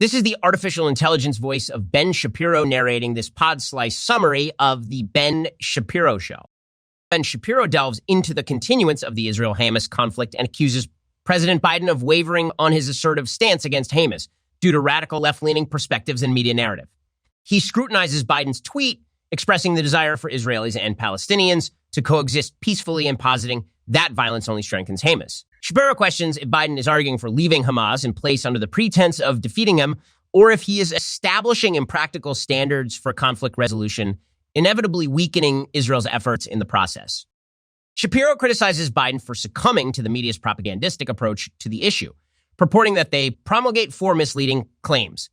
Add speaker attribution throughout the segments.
Speaker 1: This is the artificial intelligence voice of Ben Shapiro narrating this pod slice summary of the Ben Shapiro Show. Ben Shapiro delves into the continuance of the Israel-Hamas conflict and accuses President Biden of wavering on his assertive stance against Hamas due to radical left-leaning perspectives and media narrative. He scrutinizes Biden's tweet expressing the desire for Israelis and Palestinians to coexist peacefully and positing that violence only strengthens Hamas. Shapiro questions if Biden is arguing for leaving Hamas in place under the pretense of defeating him, or if he is establishing impractical standards for conflict resolution, inevitably weakening Israel's efforts in the process. Shapiro criticizes Biden for succumbing to the media's propagandistic approach to the issue, purporting that they promulgate four misleading claims.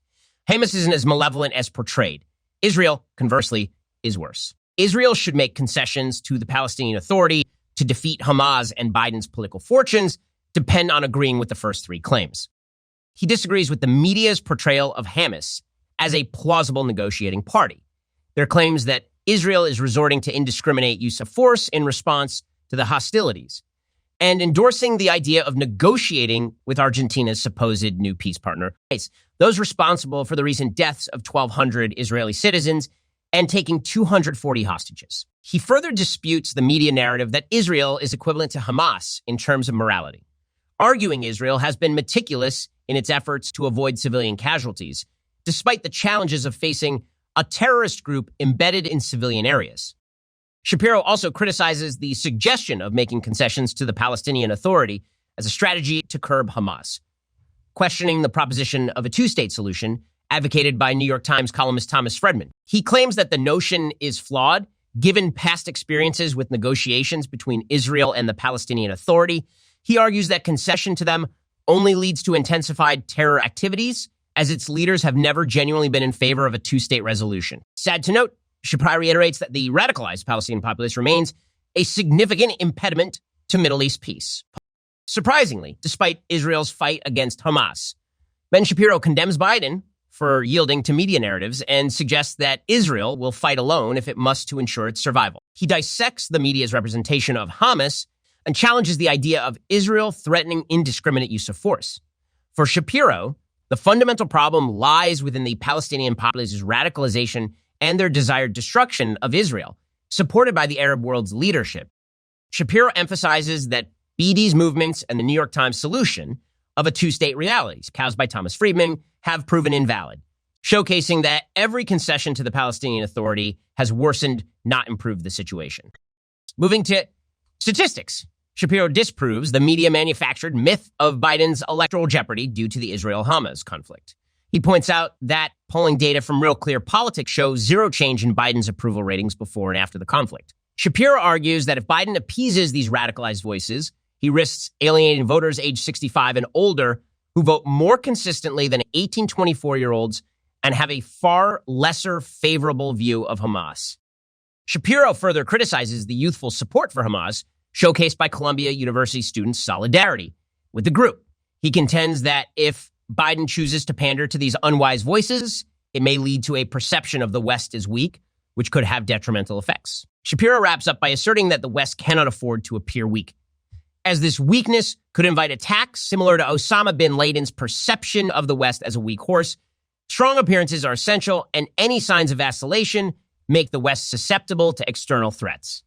Speaker 1: Hamas isn't as malevolent as portrayed. Israel, conversely, is worse. Israel should make concessions to the Palestinian Authority to defeat Hamas, and Biden's political fortunes depend on agreeing with the first three claims. He disagrees with the media's portrayal of Hamas as a plausible negotiating party. Their claims that Israel is resorting to indiscriminate use of force in response to the hostilities, and endorsing the idea of negotiating with Argentina's supposed new peace partner, those responsible for the recent deaths of 1,200 Israeli citizens and taking 240 hostages. He further disputes the media narrative that Israel is equivalent to Hamas in terms of morality, arguing Israel has been meticulous in its efforts to avoid civilian casualties, despite the challenges of facing a terrorist group embedded in civilian areas. Shapiro also criticizes the suggestion of making concessions to the Palestinian Authority as a strategy to curb Hamas, questioning the proposition of a two-state solution advocated by New York Times columnist Thomas Friedman. He claims that the notion is flawed, given past experiences with negotiations between Israel and the Palestinian Authority. He argues that concession to them only leads to intensified terror activities, as its leaders have never genuinely been in favor of a two-state resolution. Sad to note, Shapiro reiterates that the radicalized Palestinian populace remains a significant impediment to Middle East peace. Surprisingly, despite Israel's fight against Hamas, Ben Shapiro condemns Biden for yielding to media narratives and suggests that Israel will fight alone if it must to ensure its survival. He dissects the media's representation of Hamas and challenges the idea of Israel threatening indiscriminate use of force. For Shapiro, the fundamental problem lies within the Palestinian populace's radicalization and their desired destruction of Israel, supported by the Arab world's leadership. Shapiro emphasizes that BD's movements and the New York Times solution of a two-state reality, espoused by Thomas Friedman, have proven invalid, showcasing that every concession to the Palestinian Authority has worsened, not improved the situation. Moving to statistics, Shapiro disproves the media-manufactured myth of Biden's electoral jeopardy due to the Israel-Hamas conflict. He points out that polling data from Real Clear Politics shows zero change in Biden's approval ratings before and after the conflict. Shapiro argues that if Biden appeases these radicalized voices, he risks alienating voters age 65 and older who vote more consistently than 18-24-year-olds and have a far lesser favorable view of Hamas. Shapiro further criticizes the youthful support for Hamas showcased by Columbia University students' solidarity with the group. He contends that if Biden chooses to pander to these unwise voices, it may lead to a perception of the West as weak, which could have detrimental effects. Shapiro wraps up by asserting that the West cannot afford to appear weak, as this weakness could invite attacks similar to Osama bin Laden's perception of the West as a weak horse. Strong appearances are essential, and any signs of vacillation make the West susceptible to external threats.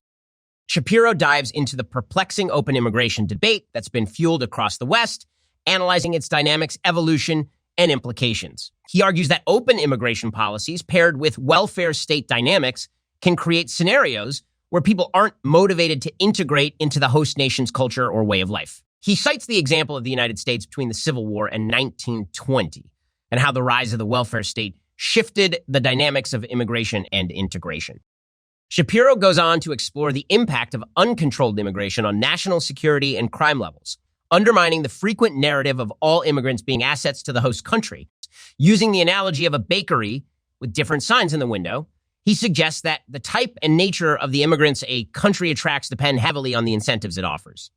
Speaker 1: Shapiro dives into the perplexing open immigration debate that's been fueled across the West, analyzing its dynamics, evolution, and implications. He argues that open immigration policies paired with welfare state dynamics can create scenarios where people aren't motivated to integrate into the host nation's culture or way of life. He cites the example of the United States between the Civil War and 1920 and how the rise of the welfare state shifted the dynamics of immigration and integration. Shapiro goes on to explore the impact of uncontrolled immigration on national security and crime levels, undermining the frequent narrative of all immigrants being assets to the host country. Using the analogy of a bakery with different signs in the window, he suggests that the type and nature of the immigrants a country attracts depend heavily on the incentives it offers.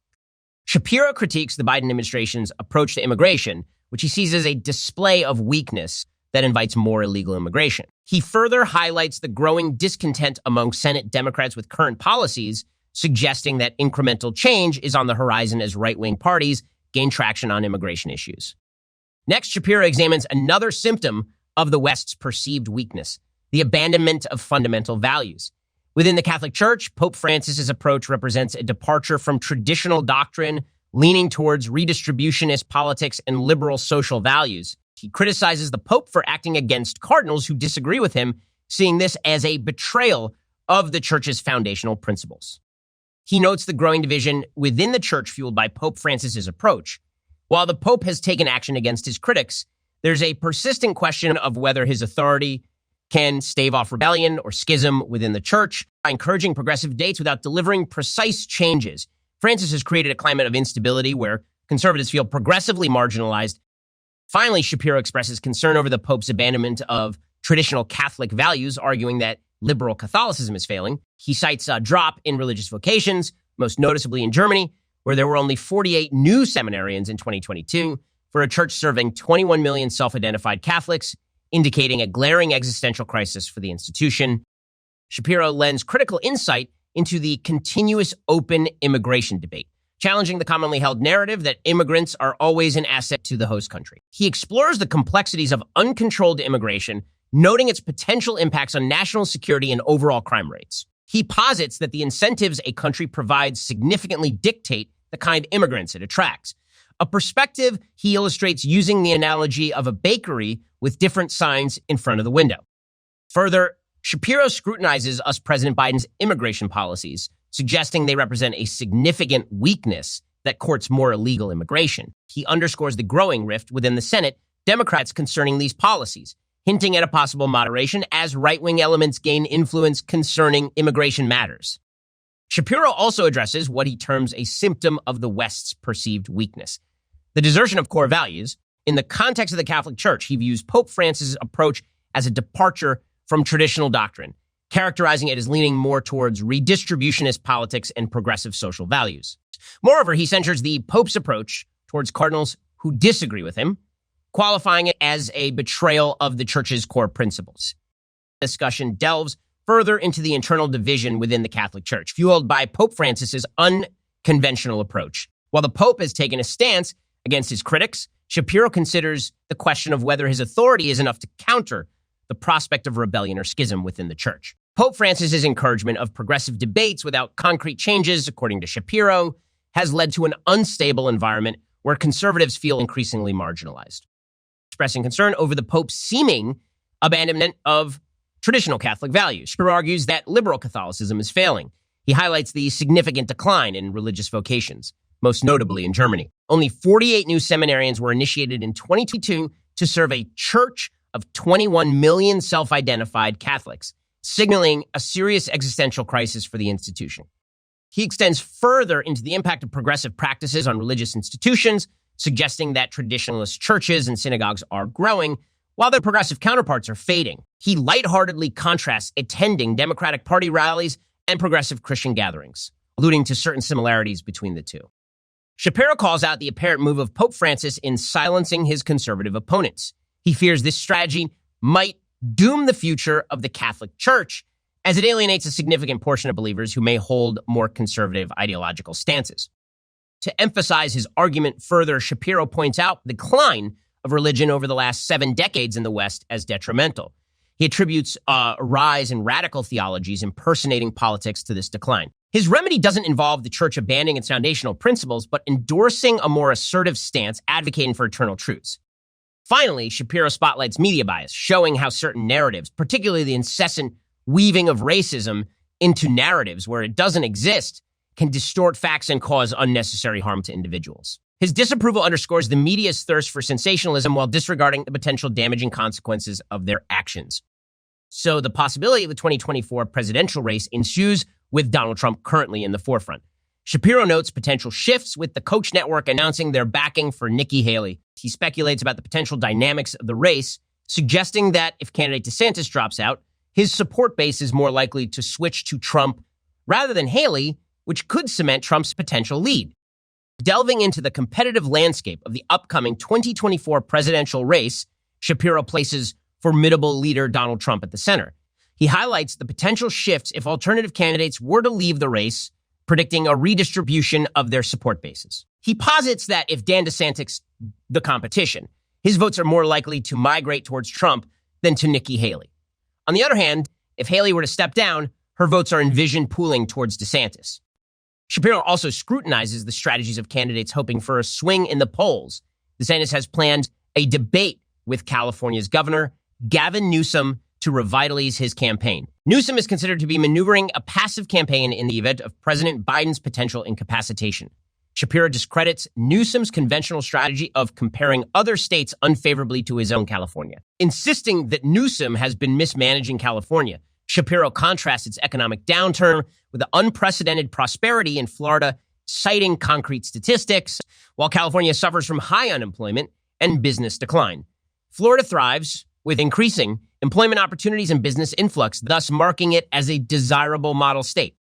Speaker 1: Shapiro critiques the Biden administration's approach to immigration, which he sees as a display of weakness that invites more illegal immigration. He further highlights the growing discontent among Senate Democrats with current policies, suggesting that incremental change is on the horizon as right-wing parties gain traction on immigration issues. Next, Shapiro examines another symptom of the West's perceived weakness, the abandonment of fundamental values. Within the Catholic Church, Pope Francis's approach represents a departure from traditional doctrine, leaning towards redistributionist politics and liberal social values. He criticizes the Pope for acting against cardinals who disagree with him, seeing this as a betrayal of the Church's foundational principles. He notes the growing division within the Church fueled by Pope Francis's approach. While the Pope has taken action against his critics, there's a persistent question of whether his authority can stave off rebellion or schism within the Church by encouraging progressive dates without delivering precise changes. Francis has created a climate of instability where conservatives feel progressively marginalized. Finally, Shapiro expresses concern over the Pope's abandonment of traditional Catholic values, arguing that liberal Catholicism is failing. He cites a drop in religious vocations, most noticeably in Germany, where there were only 48 new seminarians in 2022 for a church serving 21 million self-identified Catholics, indicating a glaring existential crisis for the institution. Shapiro lends critical insight into the continuous open immigration debate, challenging the commonly held narrative that immigrants are always an asset to the host country. He explores the complexities of uncontrolled immigration, noting its potential impacts on national security and overall crime rates. He posits that the incentives a country provides significantly dictate the kind of immigrants it attracts, a perspective he illustrates using the analogy of a bakery with different signs in front of the window. Further, Shapiro scrutinizes US President Biden's immigration policies, suggesting they represent a significant weakness that courts more illegal immigration. He underscores the growing rift within the Senate, Democrats concerning these policies, hinting at a possible moderation as right-wing elements gain influence concerning immigration matters. Shapiro also addresses what he terms a symptom of the West's perceived weakness, the desertion of core values. In the context of the Catholic Church, he views Pope Francis' approach as a departure from traditional doctrine, characterizing it as leaning more towards redistributionist politics and progressive social values. Moreover, he censures the Pope's approach towards cardinals who disagree with him, qualifying it as a betrayal of the Church's core principles. The discussion delves further into the internal division within the Catholic Church, fueled by Pope Francis's unconventional approach. While the Pope has taken a stance against his critics, Shapiro considers the question of whether his authority is enough to counter the prospect of rebellion or schism within the Church. Pope Francis's encouragement of progressive debates without concrete changes, according to Shapiro, has led to an unstable environment where conservatives feel increasingly marginalized. Expressing concern over the Pope's seeming abandonment of traditional Catholic values, Shapiro argues that liberal Catholicism is failing. He highlights the significant decline in religious vocations, most notably in Germany. Only 48 new seminarians were initiated in 2022 to serve a church of 21 million self-identified Catholics, signaling a serious existential crisis for the institution. He extends further into the impact of progressive practices on religious institutions, suggesting that traditionalist churches and synagogues are growing, while their progressive counterparts are fading. He lightheartedly contrasts attending Democratic Party rallies and progressive Christian gatherings, alluding to certain similarities between the two. Shapiro calls out the apparent move of Pope Francis in silencing his conservative opponents. He fears this strategy might doom the future of the Catholic Church, as it alienates a significant portion of believers who may hold more conservative ideological stances. To emphasize his argument further, Shapiro points out the decline of religion over the last 7 decades in the West as detrimental. He attributes a rise in radical theologies impersonating politics to this decline. His remedy doesn't involve the Church abandoning its foundational principles, but endorsing a more assertive stance advocating for eternal truths. Finally, Shapiro spotlights media bias, showing how certain narratives, particularly the incessant weaving of racism into narratives where it doesn't exist, can distort facts and cause unnecessary harm to individuals. His disapproval underscores the media's thirst for sensationalism while disregarding the potential damaging consequences of their actions. So the possibility of the 2024 presidential race ensues with Donald Trump currently in the forefront. Shapiro notes potential shifts with the Koch network announcing their backing for Nikki Haley. He speculates about the potential dynamics of the race, suggesting that if candidate DeSantis drops out, his support base is more likely to switch to Trump rather than Haley, which could cement Trump's potential lead. Delving into the competitive landscape of the upcoming 2024 presidential race, Shapiro places formidable leader Donald Trump at the center. He highlights the potential shifts if alternative candidates were to leave the race, predicting a redistribution of their support bases. He posits that if Dan DeSantis, the competition, his votes are more likely to migrate towards Trump than to Nikki Haley. On the other hand, if Haley were to step down, her votes are envisioned pooling towards DeSantis. Shapiro also scrutinizes the strategies of candidates hoping for a swing in the polls. DeSantis has planned a debate with California's governor, Gavin Newsom, to revitalize his campaign. Newsom is considered to be maneuvering a passive campaign in the event of President Biden's potential incapacitation. Shapiro discredits Newsom's conventional strategy of comparing other states unfavorably to his own California. Insisting that Newsom has been mismanaging California, Shapiro contrasts its economic downturn with the unprecedented prosperity in Florida, citing concrete statistics, while California suffers from high unemployment and business decline. Florida thrives with increasing employment opportunities and business influx, thus marking it as a desirable model state.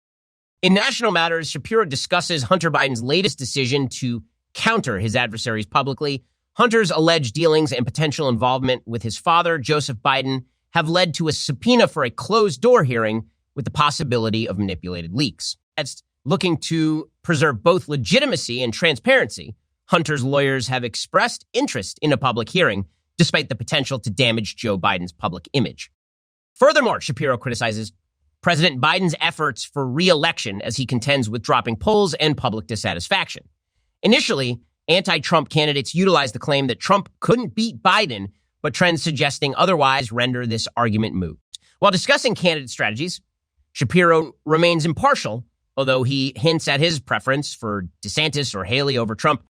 Speaker 1: In national matters, Shapiro discusses Hunter Biden's latest decision to counter his adversaries publicly. Hunter's alleged dealings and potential involvement with his father, Joseph Biden, have led to a subpoena for a closed-door hearing with the possibility of manipulated leaks. As looking to preserve both legitimacy and transparency, Hunter's lawyers have expressed interest in a public hearing, despite the potential to damage Joe Biden's public image. Furthermore, Shapiro criticizes President Biden's efforts for re-election as he contends with dropping polls and public dissatisfaction. Initially, anti-Trump candidates utilized the claim that Trump couldn't beat Biden, but trends suggesting otherwise render this argument moot. While discussing candidate strategies, Shapiro remains impartial, although he hints at his preference for DeSantis or Haley over Trump.